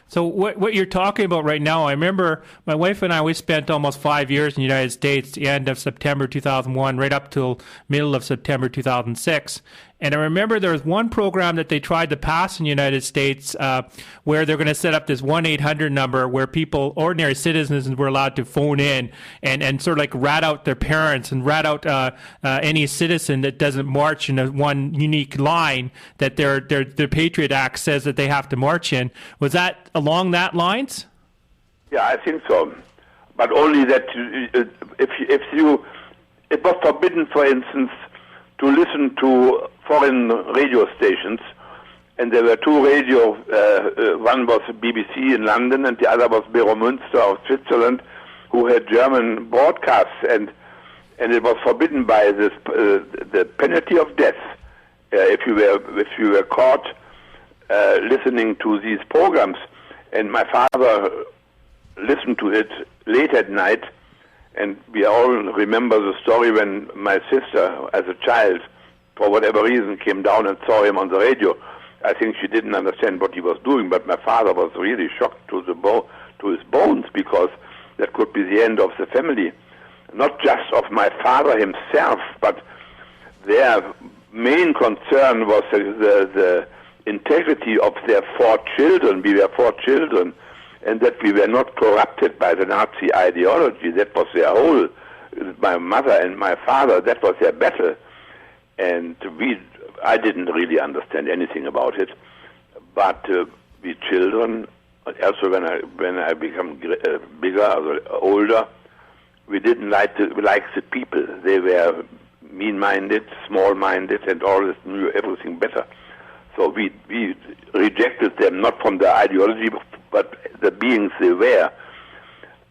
So what you're talking about right now, I remember my wife and I, we spent almost 5 years in the United States, the end of September 2001, right up till middle of September 2006. And I remember there was one program that they tried to pass in the United States where they're going to set up this 1-800 number where people, ordinary citizens, were allowed to phone in and sort of like rat out their parents and rat out any citizen that doesn't march in a one unique line that their Patriot Act says that they have to march in. Was that along that lines? Yeah, I think so. But only that if you, it was forbidden, for instance, to listen to foreign radio stations, and there were two radio, one was BBC in London and the other was Beromünster of Switzerland, who had German broadcasts, and it was forbidden by this the penalty of death if you were caught listening to these programs. And my father listened to it late at night, and we all remember the story when my sister, as a child, for whatever reason, came down and saw him on the radio. I think she didn't understand what he was doing, but my father was really shocked to his bones, because that could be the end of the family. Not just of my father himself, but their main concern was the integrity of their 4 children. We were 4 children, and that we were not corrupted by the Nazi ideology. That was their whole, my mother and my father, that was their battle. And I didn't really understand anything about it. But we children, also when I become bigger or older, we didn't like the people. They were mean-minded, small-minded, and always knew everything better. So we rejected them, not from the ideology, but the beings they were.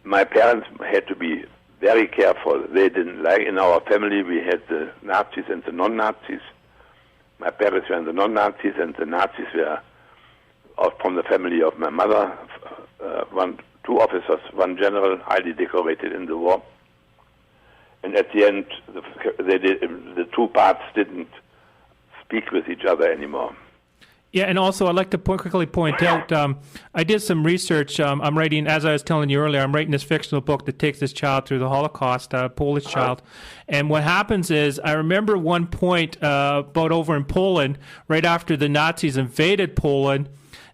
My parents had to be very careful. They didn't like, in our family we had the Nazis and the non-Nazis. My parents were in the non-Nazis, and the Nazis were from the family of my mother, 2 officers, 1 general, highly decorated in the war. And at the end, the 2 parts didn't speak with each other anymore. Yeah, and also I'd like to quickly point out, I did some research. I'm writing, as I was telling you earlier, I'm writing this fictional book that takes this child through the Holocaust, a Polish child. And what happens is, I remember one point about over in Poland, right after the Nazis invaded Poland,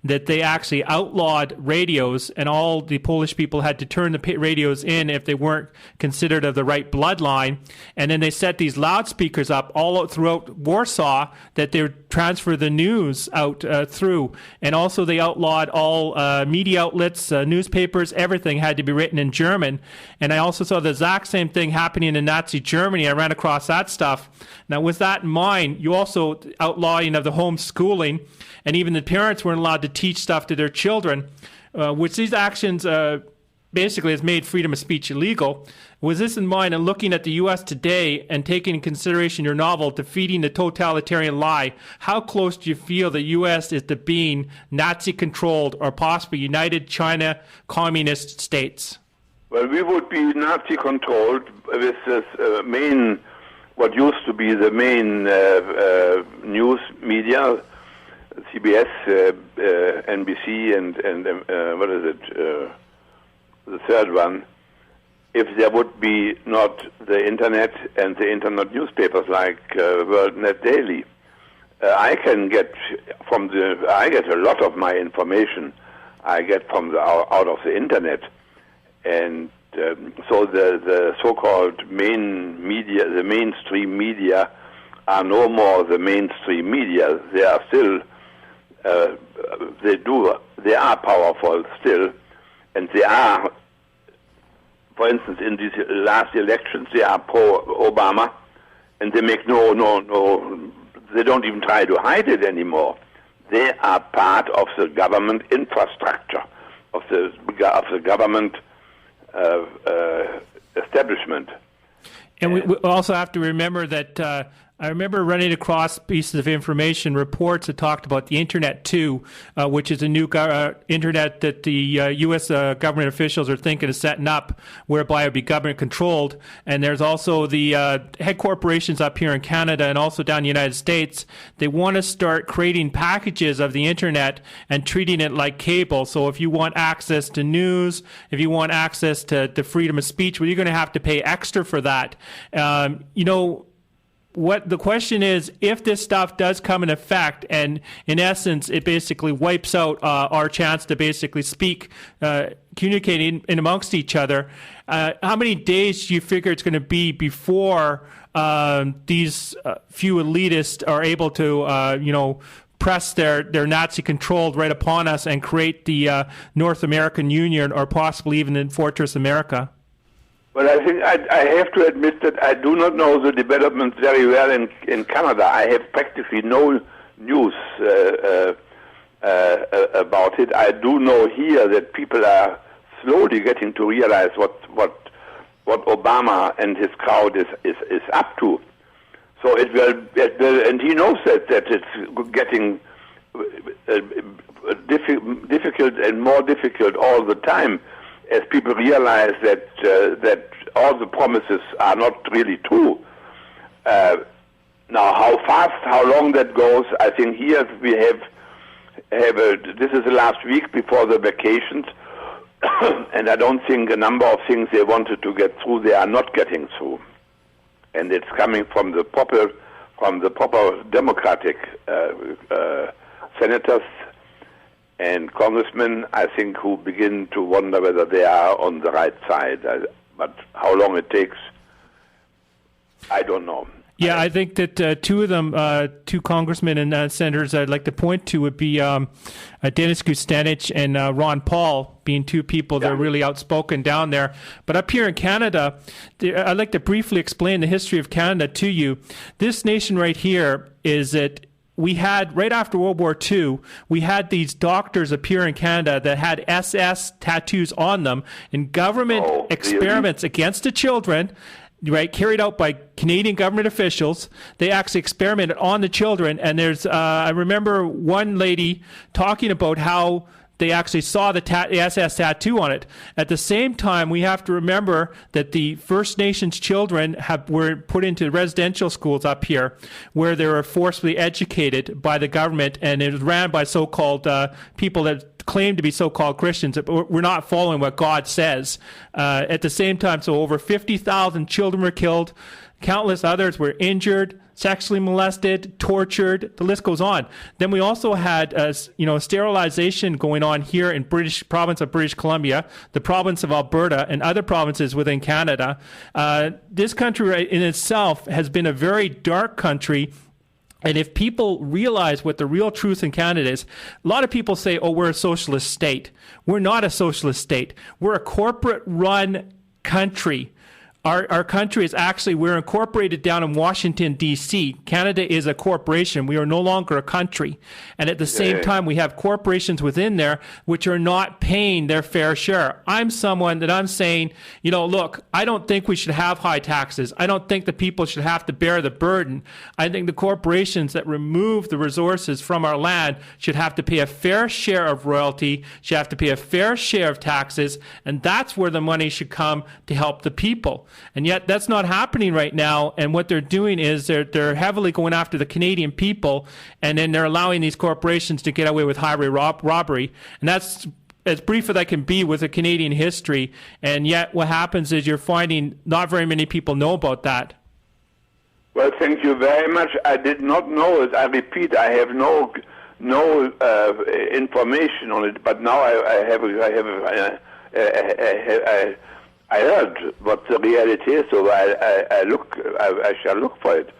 that they actually outlawed radios, and all the Polish people had to turn the radios in if they weren't considered of the right bloodline. And then they set these loudspeakers up all out throughout Warsaw that they would transfer the news out through. And also they outlawed all media outlets, newspapers, everything had to be written in German. And I also saw the exact same thing happening in Nazi Germany. I ran across that stuff. Now, with that in mind, you also outlawing of the homeschooling, and even the parents weren't allowed to teach stuff to their children, which these actions basically has made freedom of speech illegal. With this in mind, and looking at the U.S. today and taking in consideration your novel, Defeating the Totalitarian Lie, how close do you feel the U.S. is to being Nazi-controlled or possibly United China Communist States? Well, we would be Nazi-controlled with this what used to be the main news media, CBS, NBC, and what is it, the third one, if there would be not the Internet and the Internet newspapers like WorldNet Daily. I get a lot of my information I get from out of the Internet, and so the so-called main media, the mainstream media, are no more the mainstream media. They are still, they are powerful still, and they are, for instance, in these last elections, they are pro-Obama, and they make they don't even try to hide it anymore. They are part of the government infrastructure, of the government establishment. And we also have to remember that I remember running across pieces of information, reports that talked about the Internet 2, which is a new Internet that the U.S. Government officials are thinking of setting up, whereby it would be government controlled. And there's also the head corporations up here in Canada and also down in the United States. They want to start creating packages of the Internet and treating it like cable. So if you want access to news, if you want access to freedom of speech, well, you're going to have to pay extra for that. What the question is, if this stuff does come in effect, and in essence, it basically wipes out our chance to basically speak, communicating in amongst each other, how many days do you figure it's going to be before these few elitists are able to, press their Nazi controlled right upon us and create the North American Union, or possibly even in Fortress America? Well, I think I have to admit that I do not know the developments very well in Canada. I have practically no news about it. I do know here that people are slowly getting to realize what Obama and his crowd is up to. So it will, and he knows that it's getting difficult and more difficult all the time, as people realize that all the promises are not really true. Now, how fast, how long that goes, I think here we have this is the last week before the vacations, and I don't think a number of things they wanted to get through, they are not getting through. And it's coming from the proper Democratic senators and congressmen, I think, who begin to wonder whether they are on the right side. But how long it takes, I don't know. Yeah, I think that two of them, two congressmen and senators I'd like to point to would be Dennis Kucinich and Ron Paul, being two people that are really outspoken down there. But up here in Canada, I'd like to briefly explain the history of Canada to you. This nation right here is that we had, right after World War II, we had these doctors appear in Canada that had SS tattoos on them in government experiments against the children, right, carried out by Canadian government officials. They actually experimented on the children, and there's, I remember one lady talking about how they actually saw the SS tattoo on it. At the same time, we have to remember that the First Nations children were put into residential schools up here, where they were forcibly educated by the government, and it was ran by so-called people that claim to be so-called Christians, but we're not following what God says. At the same time, so over 50,000 children were killed. Countless others were injured, sexually molested, tortured. The list goes on. Then we also had, sterilization going on here in British province of British Columbia, the province of Alberta, and other provinces within Canada. This country in itself has been a very dark country. And if people realize what the real truth in Canada is, a lot of people say, oh, we're a socialist state. We're not a socialist state. We're a corporate-run country. Our country is actually, we're incorporated down in Washington, D.C. Canada is a corporation. We are no longer a country. And at the same time, we have corporations within there which are not paying their fair share. I'm someone that I'm saying, look, I don't think we should have high taxes. I don't think the people should have to bear the burden. I think the corporations that remove the resources from our land should have to pay a fair share of royalty, should have to pay a fair share of taxes, and that's where the money should come to help the people. And yet that's not happening right now. And what they're doing is they're heavily going after the Canadian people, and then they're allowing these corporations to get away with highway robbery. And that's as brief as I can be with a Canadian history. And yet what happens is you're finding not very many people know about that. Well, thank you very much. I did not know it. I repeat, I have no information on it, but now I heard what the reality is, so I shall look for it.